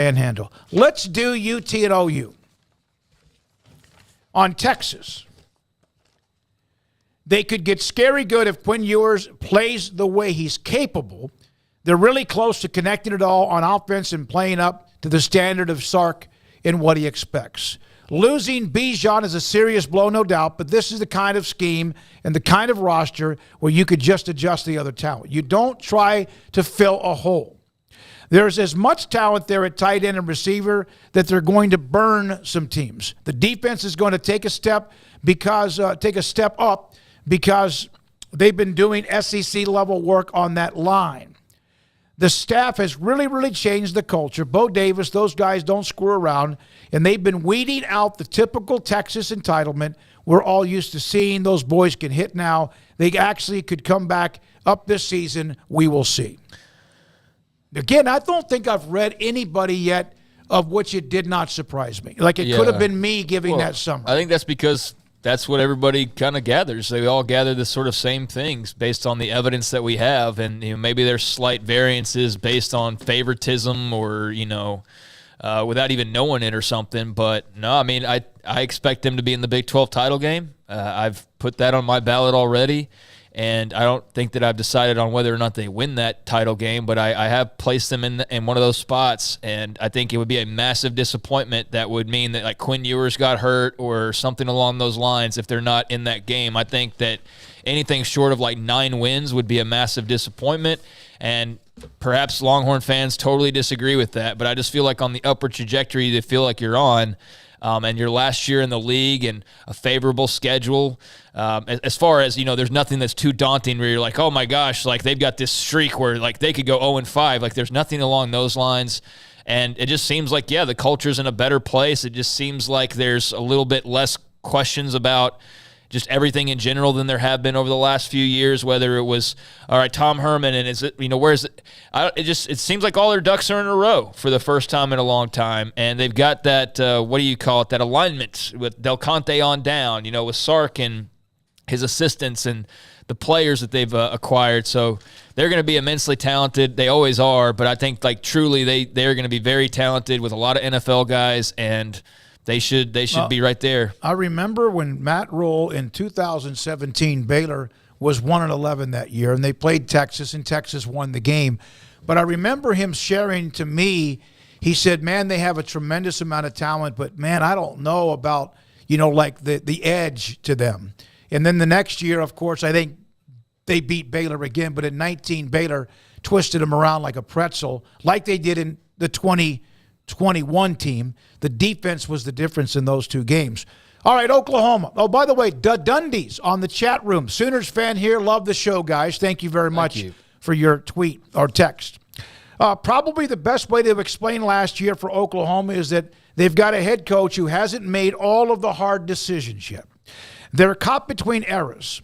Panhandle. Let's do UT and OU. On Texas, they could get scary good if Quinn Ewers plays the way he's capable. They're really close to connecting it all on offense and playing up to the standard of Sark in what he expects. Losing Bijan is a serious blow, no doubt, but this is the kind of scheme and the kind of roster where you could just adjust the other talent. You don't try to fill a hole. There's as much talent there at tight end and receiver that they're going to burn some teams. The defense is going to take a step up because they've been doing SEC level work on that line. The staff has really, really changed the culture. Bo Davis, those guys don't screw around, and they've been weeding out the typical Texas entitlement. We're all used to seeing those boys can hit now. They actually could come back up this season. We will see. Again, I don't think I've read anybody yet of which it did not surprise me. Like it could have been me giving that summary. I think that's because that's what everybody kind of gathers. They all gather the sort of same things based on the evidence that we have, and maybe there's slight variances based on favoritism or without even knowing it or something. But no, I mean I expect them to be in the Big 12 title game. I've put that on my ballot already. And I don't think that I've decided on whether or not they win that title game, but I have placed them in one of those spots, and I think it would be a massive disappointment that would mean that like Quinn Ewers got hurt or something along those lines if they're not in that game. I think that anything short of like 9 wins would be a massive disappointment, and perhaps Longhorn fans totally disagree with that, but I just feel like on the upward trajectory they feel like you're on, and your last year in the league and a favorable schedule. As far as, there's nothing that's too daunting where you're like, oh my gosh, like they've got this streak where like they could go 0-5. Like there's nothing along those lines. And it just seems like, the culture's in a better place. It just seems like there's a little bit less questions about just everything in general than there have been over the last few years, whether it was, all right, Tom Herman, and is it, where's it? It seems like all their ducks are in a row for the first time in a long time. And they've got that, that alignment with Del Conte on down, with Sark and his assistants and the players that they've acquired. So they're going to be immensely talented. They always are, but I think like truly they're going to be very talented with a lot of NFL guys, and they should be right there. I remember when Matt Rule in 2017, Baylor was 1-11 that year, and they played Texas, and Texas won the game. But I remember him sharing to me, he said, man, they have a tremendous amount of talent, but man, I don't know about, like the edge to them. And then the next year, of course, I think they beat Baylor again, but in 19, Baylor twisted them around like a pretzel, like they did in the 2021 team. The defense was the difference in those two games. All right, Oklahoma. Oh, by the way, Dundee's on the chat room. Sooners fan here. Love the show, guys. Thank you very much for your tweet or text. Probably the best way to explain last year for Oklahoma is that they've got a head coach who hasn't made all of the hard decisions yet. They're caught between eras.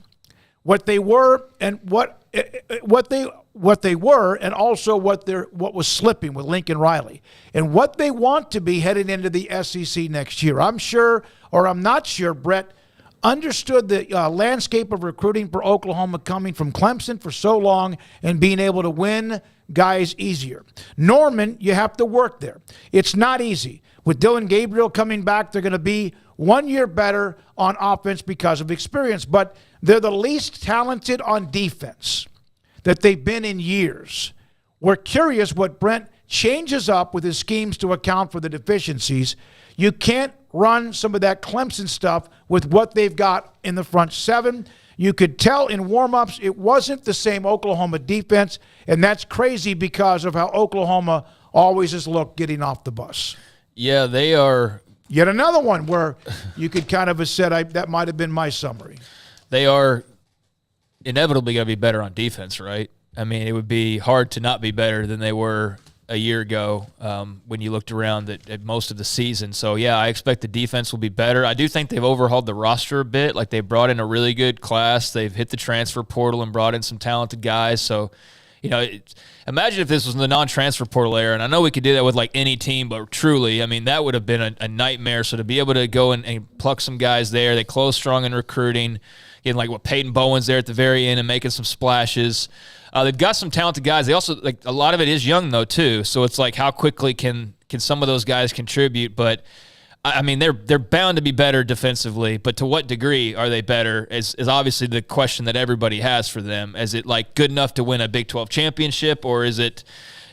What they were and what they were, and also what was slipping with Lincoln Riley, and what they want to be heading into the SEC next year. I'm not sure Brett understood the landscape of recruiting for Oklahoma coming from Clemson for so long and being able to win guys easier. Norman, you have to work there. It's not easy. With Dylan Gabriel coming back, they're going to be 1 year better on offense because of experience, but they're the least talented on defense that they've been in years. We're curious what Brent changes up with his schemes to account for the deficiencies. You can't run some of that Clemson stuff with what they've got in the front seven. You could tell in warm-ups it wasn't the same Oklahoma defense, and that's crazy because of how Oklahoma always has looked getting off the bus. Yeah, they are. Yet another one where you could kind of have said that might have been my summary. They are inevitably going to be better on defense, right? I mean, it would be hard to not be better than they were a year ago when you looked around at most of the season. So, yeah, I expect the defense will be better. I do think they've overhauled the roster a bit. Like, they brought in a really good class. They've hit the transfer portal and brought in some talented guys. So, imagine if this was in the non-transfer portal era, and I know we could do that with, like, any team, but truly, I mean, that would have been a nightmare. So to be able to go and pluck some guys there, they close strong in recruiting, getting like what Peyton Bowen's there at the very end and making some splashes. They've got some talented guys. They also, like, a lot of it is young though too. So it's like, how quickly can some of those guys contribute? But I mean, they're bound to be better defensively, but to what degree are they better is obviously the question that everybody has for them. Is it like good enough to win a Big 12 championship, or is it,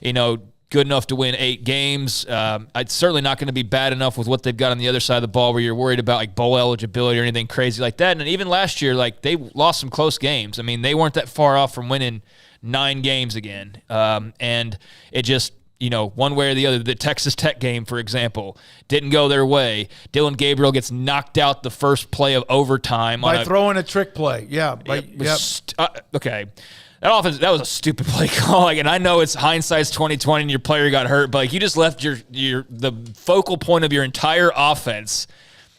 good enough to win 8 games? It's certainly not going to be bad enough with what they've got on the other side of the ball where you're worried about like bowl eligibility or anything crazy like that. And even last year, like, they lost some close games. I mean, they weren't that far off from winning 9 games again. And it just, one way or the other, the Texas Tech game, for example, didn't go their way. Dylan Gabriel gets knocked out the first play of overtime by throwing a trick play. Yeah. Okay. That was a stupid play call. And I know it's hindsight's 2020 and your player got hurt, but you just left the focal point of your entire offense,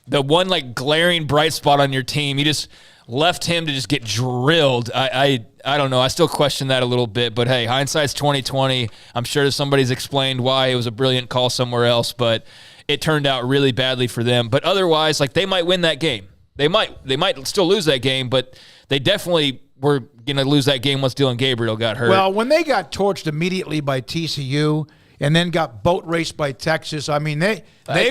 the one like glaring bright spot on your team. You just left him to just get drilled. I don't know. I still question that a little bit, but hey, hindsight's 2020. I'm sure somebody's explained why it was a brilliant call somewhere else, but it turned out really badly for them. But otherwise, like, they might win that game. They might still lose that game, but they definitely were going to lose that game once Dylan Gabriel got hurt. Well, when they got torched immediately by TCU and then got boat raced by Texas, I mean, they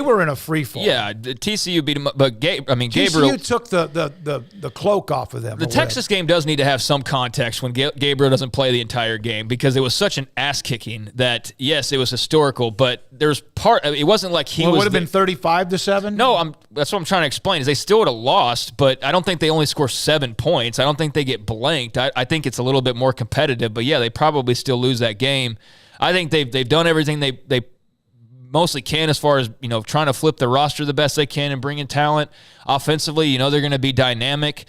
were in a free fall. Yeah, the TCU beat them up, but Gabriel TCU took the cloak off of them. The Texas game does need to have some context when Gabriel doesn't play the entire game, because it was such an ass kicking that, yes, it was historical, but there's it wasn't like he was. It would have been 35-7. No, that's what I'm trying to explain. Is they still would have lost, but I don't think they only score 7 points. I don't think they get blanked. I think it's a little bit more competitive, but yeah, they probably still lose that game. I think they've done everything they mostly can as far as, trying to flip the roster the best they can and bring in talent. Offensively, they're going to be dynamic.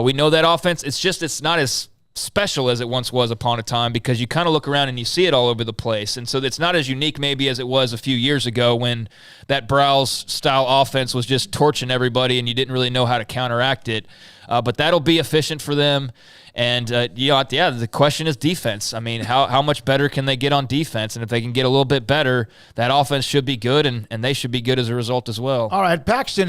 We know that offense. It's not as special as it once was upon a time, because you kind of look around and you see it all over the place. And so it's not as unique maybe as it was a few years ago when that Browse-style offense was just torching everybody and you didn't really know how to counteract it. But that'll be efficient for them. And, the question is defense. I mean, how much better can they get on defense? And if they can get a little bit better, that offense should be good, and they should be good as a result as well. All right, Paxton's